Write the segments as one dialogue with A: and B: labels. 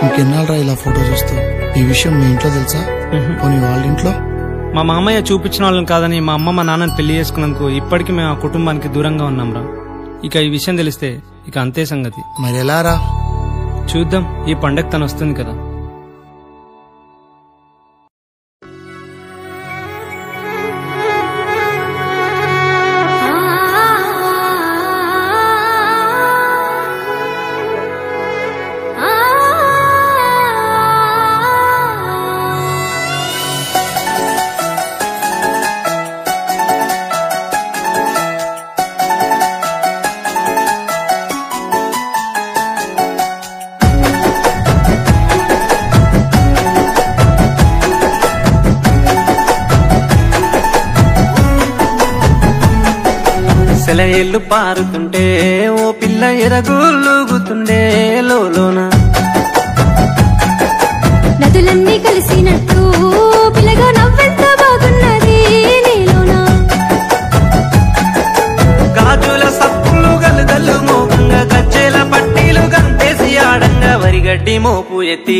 A: ఇంకెన్నాళ్ళరా ఇలా ఫోటో చూస్తూ? ఈ విషయం మీ ఇంట్లో తెలుసా? పోనీ వాళ్ళ ఇంట్లో?
B: మా మామయ్య చూపించిన వాళ్ళని కాదని మా అమ్మ మా నాన్నని పెళ్లి చేసుకున్నందుకు ఇప్పటికీ మేము ఆ కుటుంబానికి దూరంగా ఉన్నాంరా. ఇక ఈ విషయం తెలిస్తే ఇక అంతే సంగతి.
A: మరి ఎలా రా?
B: చూద్దాం, ఈ పండగ తను వస్తుంది కదా.
C: సెలయేళ్ళు పారుతుంటే ఓ పిల్ల ఎరగూలుగుతుండే లోన.
D: నదులన్నీ కలిసినట్టు పిల్లగా నవ్వెంత బాగున్నది నీలోన.
C: గాజుల సప్పులు గలుగలు మోగంగా గజ్జెల పట్టీలు గంతేసి ఆడంగా వరిగడ్డి మోపు ఎత్తి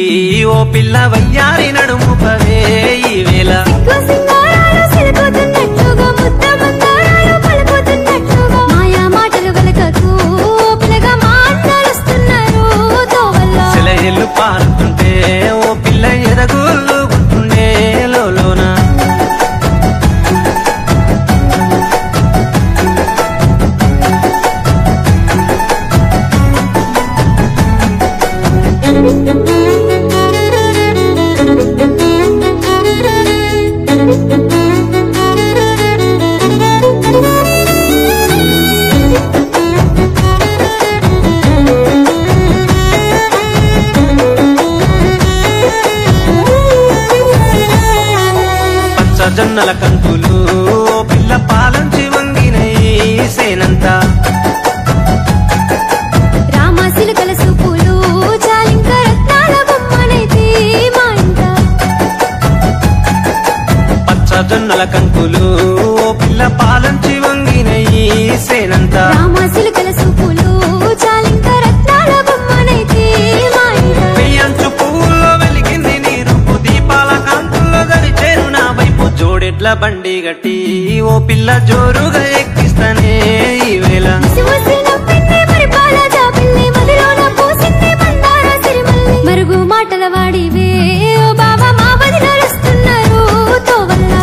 C: ఓ పిల్ల వయ్యారి నడుము పవే ఈ వేళ. సెలయేళ్ళు పారుతుంటే ఓ పిల్ల ఎరగూలుగుతుండే లోన. జొన్నల కంతులు పిల్ల పాలంచి వంగినయి సేనంతా.
D: రామాసిలుకల సూపులు చాలింక రత్నాల బొమ్మనైతే మా ఇంట.
C: పచ్చ జొన్నల కంతులు పిల్ల పాలంచి వంగినయి సేనంతా.
D: రామాసిలుకల సూపులు చాలింక రత్నాల బొమ్మనైతే మా ఇంట.
C: పెయ్యంచు పువ్వుల్లో వెలిగింది నీ రూపు దీపాల కాంతుల్లో గరిచేరు నా వైపు. జోడెడ్ల బండి గట్టి ఓ పిల్ల జోరుగా ఎక్కిస్తానే ఈ వేళ.
D: మరుగు మాటల వాడివే ఓ బాబా మా బదిలరుస్తున్నారు తోవల్ల.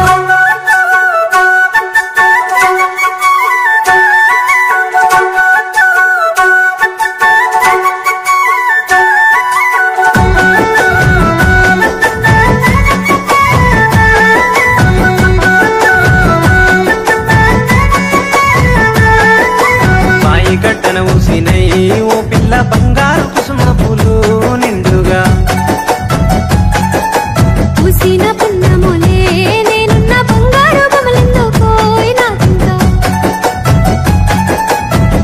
C: గడ్డన ఊసినై ఓ పిల్ల బంగారు కుసుమ పూలు నిండుగా.
D: పూసిన పున్నములే నేనున్న బంగారు బొమ్మలెందుకో నాకింకా.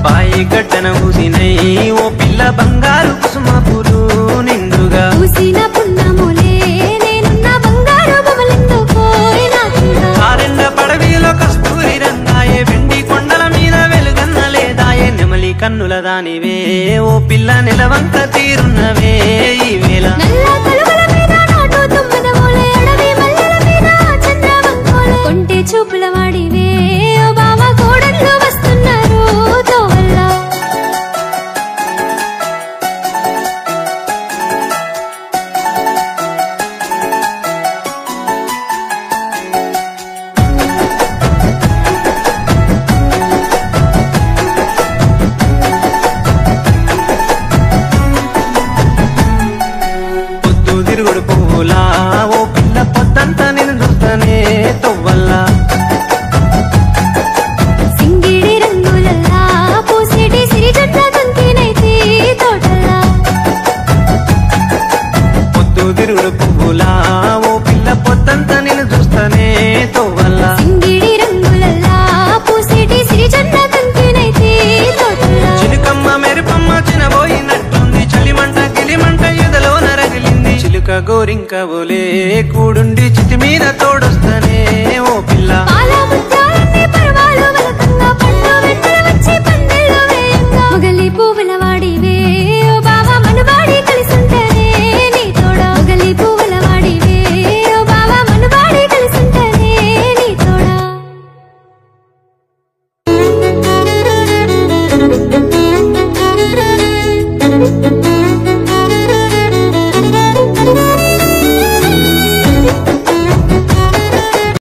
C: బాయి గడ్డన ఊసినై ఓ పిల్ల బంగారు కుసుమ పూలు నిండుగా.
D: పూసిన పున్నములే నేనున్న బంగారు బొమ్మలెందుకో నాకింకా.
C: ఆరెండ పడవిలో కస్తూరి రంగాయే వెండి కొండల మీద వెలుగన్న లేదాయే. నెమలి కన్నుల దానివే ఓ పిల్ల నెలవంక తీరున్నవే ఈ వేళ.
D: కొంటే చూపుల వాడివే ఓ బావా కోడళ్ళు వస్తున్నారు తోవల్ల.
C: పొద్దు తిరుగుడు పువ్వులా ఓ పిల్ల పొద్దంతా నేను చూస్తానే తొవ్వల్లా.
D: సింగిడి రంగులల్లా పూసేటి సిరిజట్ల తంతినైతే తోటల్లా.
C: పొద్దు తిరుగుడు పువ్వులా ఓ పిల్ల పొద్దంతా నేను చూస్తానే తొవ్వల్లా.
D: సింగిడి రంగులల్లా పూసేటి సిరిజట్ల తంతినైతే తోటల్లా.
C: చిలుకమ్మ మెరుపమ్మ చినబోయినట్టుంది చలిమంట గిలిమంట ఎదలో నరగిలింది. చిలుక గోరింక ఓలే కూడుండి చితి మీద తోడు